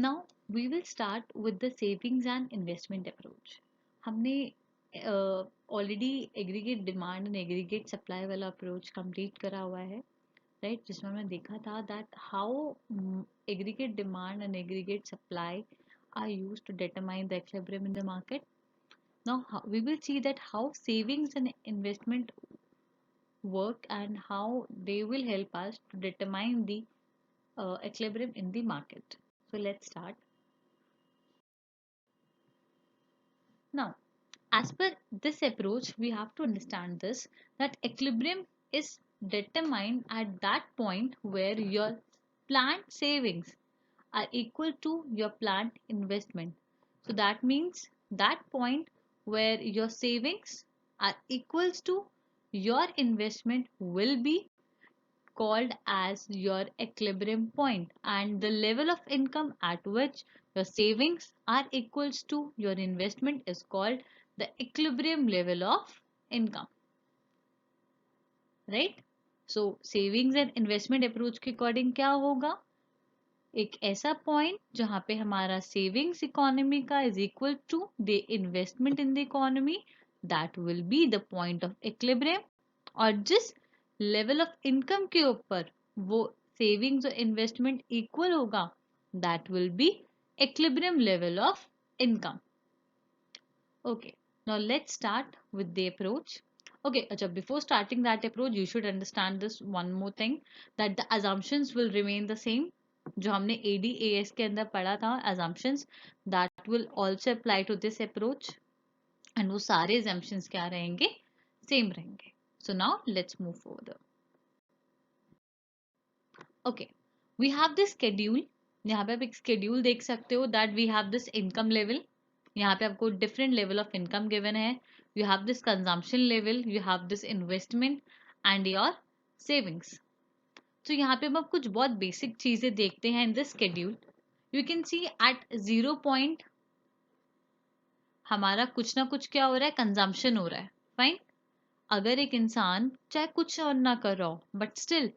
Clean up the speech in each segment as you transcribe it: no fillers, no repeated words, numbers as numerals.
Now we will start with the savings and investment approach. हमने already aggregate demand and aggregate supply वाला approach complete करा हुआ है, right, जिसमें हमने देखा था that how aggregate demand and aggregate supply are used to determine the equilibrium in the market. Now we will see that how savings and investment work and how they will help us to determine the equilibrium in the market. So let's start. Now, as per this approach, we have to understand this that equilibrium is determined at that point where your planned savings are equal to your planned investment. So that means that point where your savings are equals to your investment will be called as your equilibrium point, and the level of income at which your savings are equals to your investment is called the equilibrium level of income, right? So savings and investment approach के according क्या होगा, एक ऐसा point जहां पे हमारा savings economy का is equal to the investment in the economy, that will be the point of equilibrium. और जिस लेवल ऑफ इनकम के ऊपर वो सेविंग्स और इन्वेस्टमेंट इक्वल होगा, that will B equilibrium level of income. Okay, now let's start with the approach. Okay, अच्छा, before starting that approach, you should understand this one more thing, that the assumptions will remain the same. जो हमने ADAS के अंदर पढ़ा था assumptions, that will also apply to this approach, and वो सारे assumptions क्या रहेंगे, same रहेंगे. So now let's move further. Okay, we have this schedule. यहाँ पे आप एक schedule देख सकते हो that we have this income level. यहाँ पे आपको different level of income given है. You have this consumption level, you have this investment and your savings. तो यहाँ पे हम अब कुछ बहुत बेसिक चीजें देखते हैं in this schedule. You can see at 0 point हमारा कुछ ना कुछ क्या हो रहा है, कंजम्पशन हो रहा है. फाइन, अगर एक इंसान चाहे कुछ अर्न ना कर रहा हो but still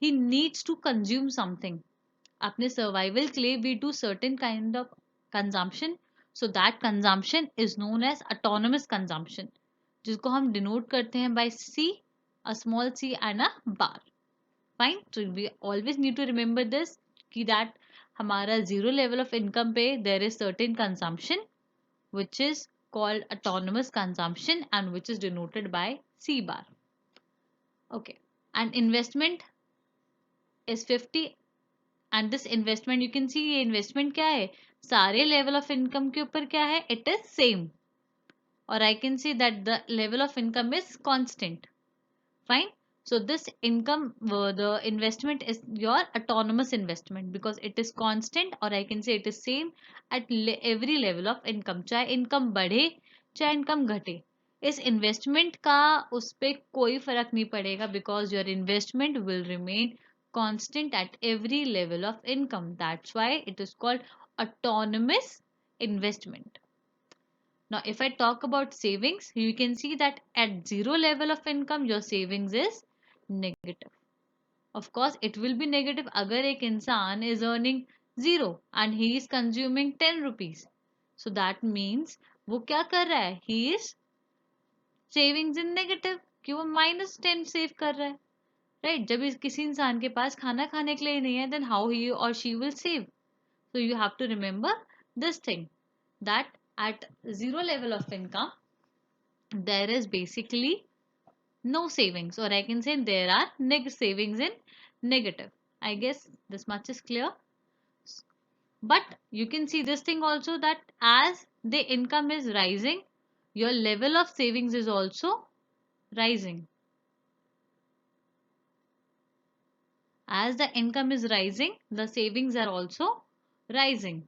he needs to consume something, अपने सर्वाइवल के लिए we do certain kind of consumption. So that consumption is known as autonomous consumption, जिसको हम डिनोट करते हैं by C, a small C and a bar. Fine, so we always need to remember this कि that हमारा zero level of income पे there is certain consumption which is called autonomous consumption and which is denoted by C bar. Okay, and investment is 50, and this investment you can see ये investment क्या है, सारे level of income के ऊपर क्या है, it is same, or I can say that the level of income is constant. Fine. So this income, the investment is your autonomous investment because it is constant, or I can say it is same at every level of income. चाहे income बढ़े चाहे income घटे, इस investment का उस पे कोई फर्क नहीं पड़ेगा because your investment will remain constant at every level of income. That's why it is called autonomous investment. Now, if I talk about savings, you can see that at zero level of income, your savings is negative. Of course, it will be negative अगर एक इंसान is earning zero and he is consuming 10 rupees. So that means वो क्या कर रहा है? He is savings in negative, कि वो -10 save कर रहा है. Right? जब किसी इंसान के पास खाना खाने के लिए नहीं है, then how he or she will save? So you have to remember this thing, that at zero level of income, there is basically no savings, or I can say there are savings in negative. I guess this much is clear. But you can see this thing also, that as the income is rising, your level of savings is also rising. As the income is rising, the savings are also rising.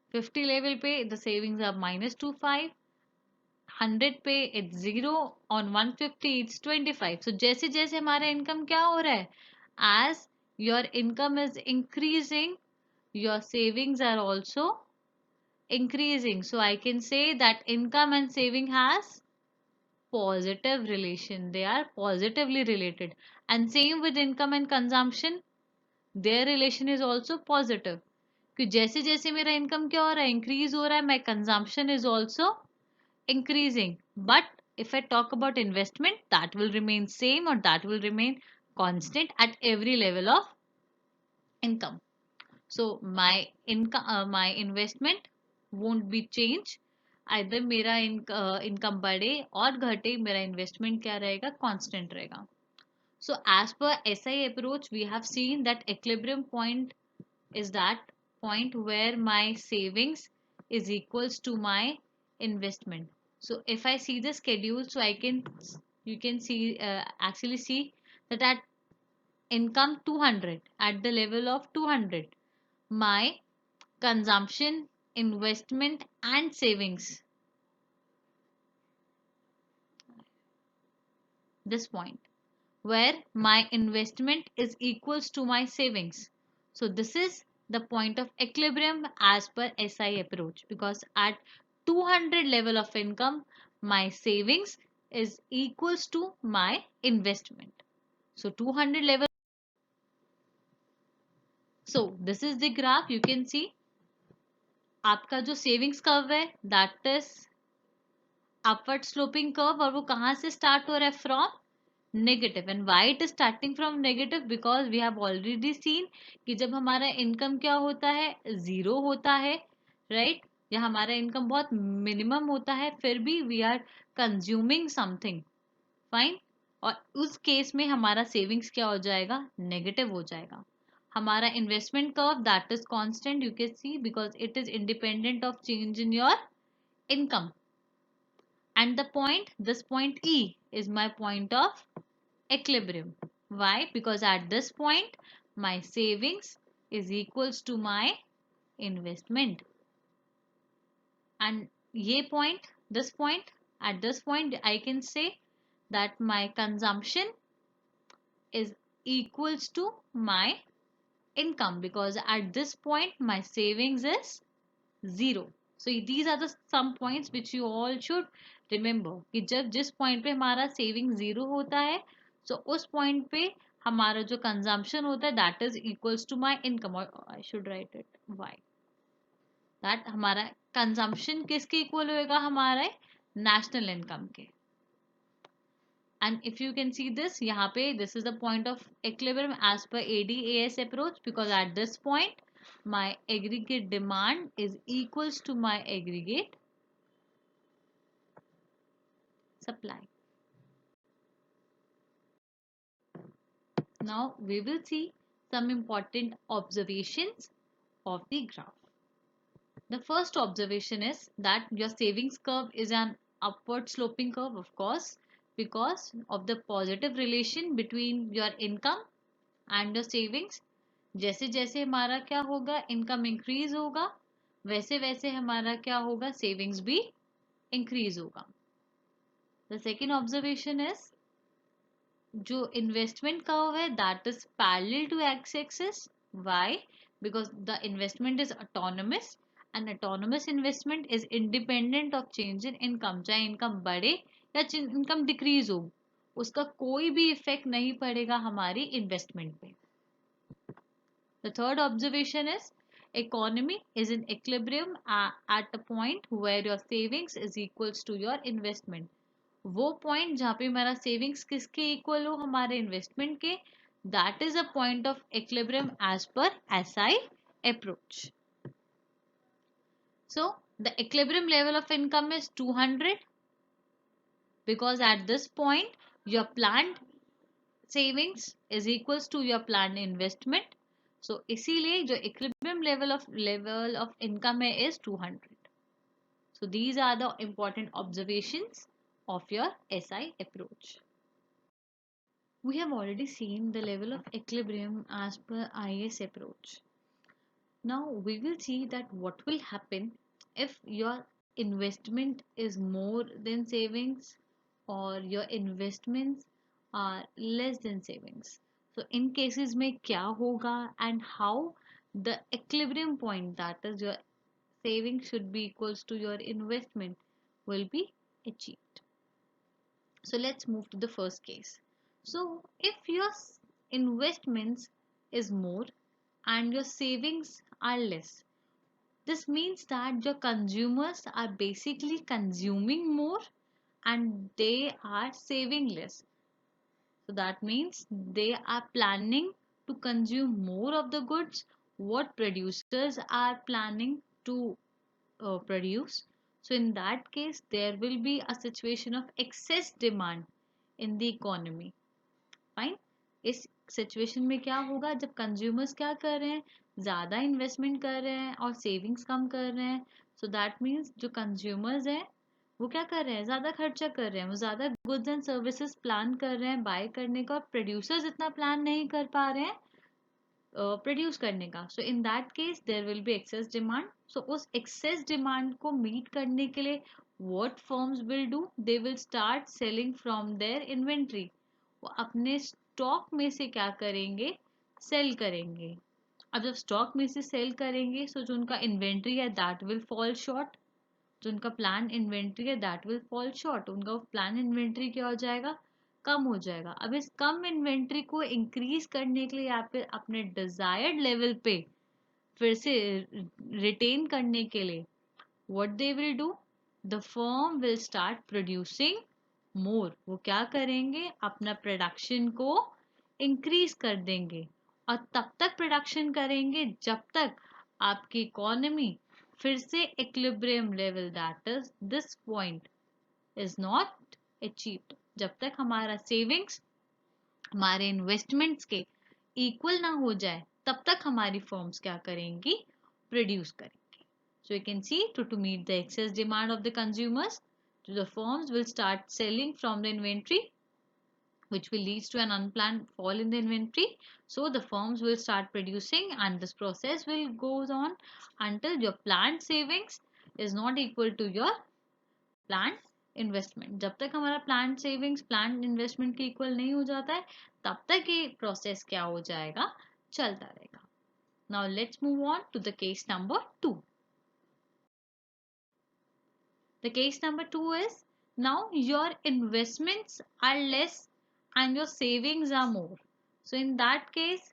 50 level पे the savings are -25, 100 पे it's 0, on 150 it's 25. So जैसे जैसे हमारा income क्या हो रहा है, as your income is increasing, your savings are also increasing. So I can say that income and saving has positive relation. They are positively related. And same with income and consumption, their relation is also positive. कि जैसे जैसे मेरा income क्या हो रहा है, increase हो रहा है, my consumption is also increasing. But if I talk about investment, that will remain same or that will remain constant at every level of income. So my income, my investment won't be changed. Either मेरा income बढ़े और घटे, मेरा investment क्या रहेगा, constant रहेगा. So as per SI approach, we have seen that equilibrium point is that point where my savings is equals to my investment. So if I see the schedule, so I can, you can see, actually see that at income 200, at the level of 200, my consumption, investment and savings, this point where my investment is equals to my savings. So this is the point of equilibrium as per SI approach, because at 200 level of income, my savings is equals to my investment. So 200 level. So this is the graph. You can see आपका जो savings curve है, that is upward sloping curve, और वो कहाँ से start हो रहा है, from negative. And why it is starting from negative? Because we have already seen कि जब हमारा इनकम क्या होता है, जीरो होता है, राइट, या हमारा इनकम बहुत मिनिमम होता है, फिर भी we are consuming something, fine, और उस केस में हमारा सेविंग्स क्या हो जाएगा, नेगेटिव हो जाएगा. हमारा investment curve that is constant, you can C, because it is independent of change in your income. And the point, this point E is my point of equilibrium. Why? Because at this point my savings is equals to my investment. And ye point, this point, at this point I can say that my consumption is equals to my income, because at this point my savings is zero. So these are the some points which you all should remember कि जब जिस point पे हमारा saving zero होता है, so उस point पे हमारा जो consumption होता है that is equals to my income, or I should write it why, that हमारा consumption किसके equal होएगा, हमारे national income के. And if you can see this, यहाँ पे this is the point of equilibrium as per ADAS approach, because at this point my aggregate demand is equals to my aggregate supply. Now we will see some important observations of the graph. The first observation is that your savings curve is an upward sloping curve, of course, because of the positive relation between your income and your savings. जैसे जैसे हमारा क्या होगा, income increase होगा, वैसे वैसे हमारा क्या होगा, सेविंग्स भी इंक्रीज होगा. द सेकेंड ऑब्जर्वेशन इज जो इन्वेस्टमेंट कर्व है that is parallel to X axis. Why? Because the investment is autonomous, and autonomous investment is independent of change in income. चाहे इनकम बढ़े या इनकम डिक्रीज हो, उसका कोई भी इफेक्ट नहीं पड़ेगा हमारी इन्वेस्टमेंट पे. The third observation is economy is in equilibrium at a point where your savings is equals to your investment. वो point जहाँ पे हमारा savings किसके equal हो, हमारे investment के, that is a point of equilibrium as per SI approach. So the equilibrium level of income is 200, because at this point your planned savings is equals to your planned investment. So इसीलिए जो equilibrium level of income है is 200. So these are the important observations of your SI approach. We have already seen the level of equilibrium as per IS approach. Now we will see that what will happen if your investment is more than savings or your investments are less than savings. So in cases में क्या होगा, and how the equilibrium point, that is your saving should be equals to your investment, will be achieved. So let's move to the first case. So if your investments is more and your savings are less. This means that your consumers are basically consuming more and they are saving less. So that means they are planning to consume more of the goods what producers are planning to produce. So in that case, there will be a situation of excess demand in the economy. Fine. इस situation में क्या होगा जब consumers क्या कर रहे हैं, ज़्यादा इन्वेस्टमेंट कर रहे हैं और सेविंग्स कम कर रहे हैं. सो दैट मीन्स जो कंज्यूमर्स हैं वो क्या कर रहे हैं, ज़्यादा खर्चा कर रहे हैं, वो ज़्यादा गुड्स एंड सर्विसेज प्लान कर रहे हैं बाय करने का, और प्रोड्यूसर्स इतना प्लान नहीं कर पा रहे हैं प्रोड्यूस करने का. So in that case there will be excess demand. So उस एक्सेस डिमांड को मीट करने के लिए what firms will do, they will start selling from their inventory. वो अपने स्टॉक में से क्या करेंगे, सेल करेंगे. अब जब स्टॉक में से सेल करेंगे सो जो उनका इन्वेंट्री है दैट विल फॉल शॉर्ट. जो उनका प्लान इन्वेंट्री है दैट विल फॉल शॉर्ट. उनका प्लान इन्वेंट्री क्या हो जाएगा, कम हो जाएगा. अब इस कम इन्वेंट्री को इंक्रीज करने के लिए या फिर अपने डिजायर्ड लेवल पे फिर से रिटेन करने के लिए what they will do, the firm will start producing more. वो क्या करेंगे, अपना प्रोडक्शन को इंक्रीज कर देंगे. और तब तक प्रोडक्शन करेंगे जब तक आपकी इकोनॉमी फिर से equilibrium level, that is this point, is not achieved. जब तक हमारा सेविंग्स हमारे इन्वेस्टमेंट्स के इक्वल ना हो जाए तब तक हमारी फर्म्स क्या करेंगी, प्रोड्यूस करेंगी. So you can see to meet the excess demand of the consumers, the firms will start selling from the inventory, which will lead to an unplanned fall in the inventory. So the firms will start producing and this process will goes on until your planned savings is not equal to your planned investment. जब तक हमारा planned savings planned investment के equal नहीं हो जाता है तब तक ये process क्या हो जाएगा, चलता रहेगा. Now let's move on to the case number 2. The case number 2 is, now your investments are less and your savings are more. So in that case,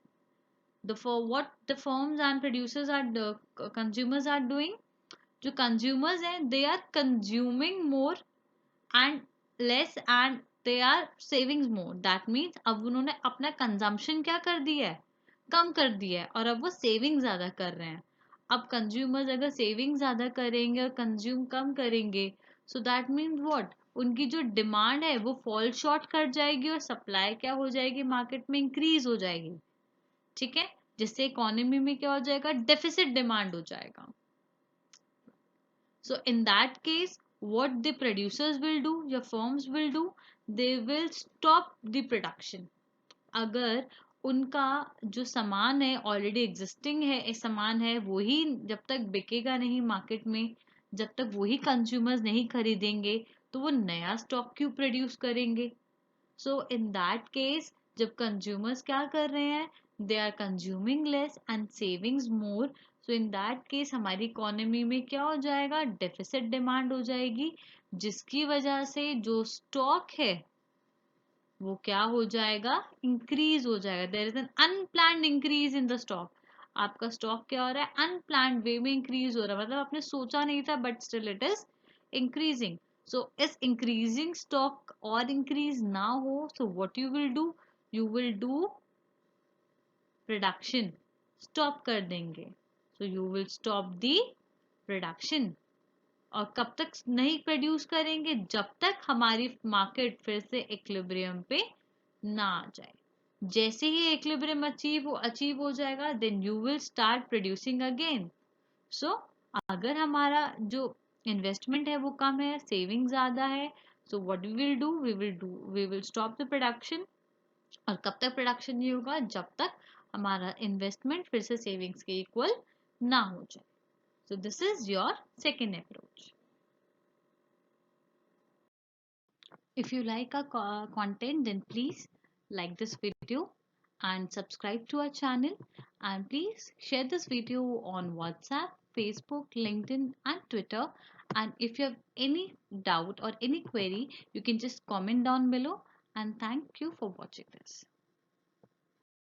for what the firms and producers are consumers are doing, जो consumers हैं they are consuming more and less and they are savings more. That means अब उन्होंने अपना consumption क्या कर दिया है, कम कर दिया है, और अब वो saving ज़्यादा कर रहे हैं. अब कंज्यूमर्स अगर सेविंग ज़्यादा करेंगे और कंज्यूम कम करेंगे सो दैट मीन्स व्हाट, उनकी जो डिमांड है वो फॉल शॉर्ट कर जाएगी और सप्लाई क्या हो जाएगी, मार्केट में इंक्रीज हो जाएगी. ठीक है, जिससे इकोनॉमी में क्या हो जाएगा, डेफिसिट डिमांड हो जाएगा. So in that case what the producers will do, your firms will do, they will stop the production. अगर उनका जो सामान है ऑलरेडी एग्जिस्टिंग है सामान है वही जब तक बिकेगा नहीं मार्केट में, जब तक वही कंज्यूमर्स नहीं खरीदेंगे तो वो नया स्टॉक क्यों प्रोड्यूस करेंगे. सो इन दैट केस जब कंज्यूमर्स क्या कर रहे हैं, they are consuming less and savings more. So in that case हमारी इकोनॉमी में क्या हो जाएगा, डेफिसिट डिमांड हो जाएगी, जिसकी वजह से जो स्टॉक है वो क्या हो जाएगा, इंक्रीज हो जाएगा. There is an unplanned increase in the stock. आपका स्टॉक क्या हो रहा है, अनप्लान्ड वे में इंक्रीज हो रहा है, मतलब आपने सोचा नहीं था but still it is increasing. So इस इंक्रीजिंग स्टॉक और इंक्रीज ना हो so what you will do, you will do production, stop कर देंगे. So you will stop the production. और कब तक नहीं प्रोड्यूस करेंगे, जब तक हमारी मार्केट फिर से इक्विलिब्रियम पे ना आ जाए. जैसे ही इक्विलिब्रियम अचीव हो जाएगा then you will start producing again. So अगर हमारा जो इन्वेस्टमेंट है वो कम है, सेविंग ज्यादा है, so what we will stop the production. और कब तक प्रोडक्शन नहीं होगा, जब तक हमारा इन्वेस्टमेंट फिर से सेविंग्स के इक्वल ना हो जाए. So this is your second approach. If you like our content, then please like this video and subscribe to our channel, and please share this video on WhatsApp, Facebook, LinkedIn and Twitter. And if you have any doubt or any query, you can just comment down below. And thank you for watching this.